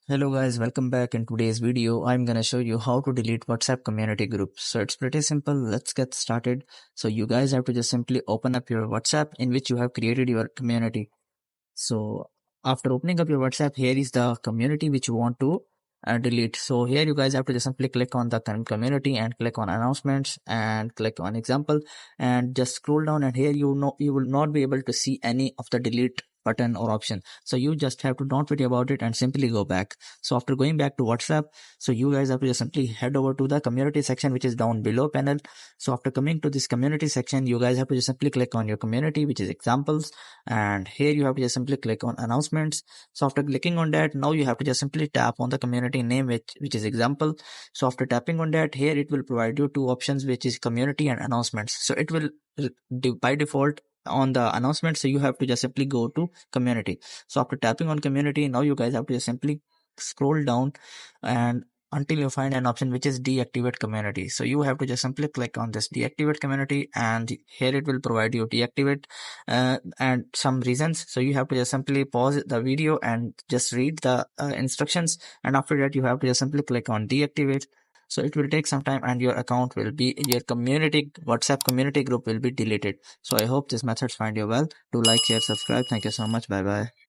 Hello guys, welcome back. In today's video, I'm gonna show you how to delete WhatsApp community groups. So it's pretty simple. Let's get started. So you guys have to just simply open up your WhatsApp in which you have created your community. So after opening up your WhatsApp, here is the community which you want to delete. So here you guys have to just simply click on the current community and click on announcements and click on example and just scroll down, and here you will not be able to see any of the delete button or option. So you just have to don't worry about it and simply go back. So after going back to WhatsApp, so you guys have to just simply head over to the community section which is down below panel. So after coming to this community section, you guys have to just simply click on your community which is examples, and here you have to just simply click on announcements. So after clicking on that, now you have to just simply tap on the community name which is example. So after tapping on that, here it will provide you two options which is community and announcements. So it will by default on the announcement, so you have to just simply go to community. So after tapping on community, now you guys have to just simply scroll down and until you find an option which is deactivate community. So you have to just simply click on this deactivate community, and here it will provide you deactivate and some reasons. So you have to just simply pause the video and just read the instructions, and after that you have to just simply click on deactivate. So it will take some time and your account will be, your community WhatsApp community group will be deleted. So I hope this methods find you well. Do like, share, subscribe. Thank you so much. Bye bye.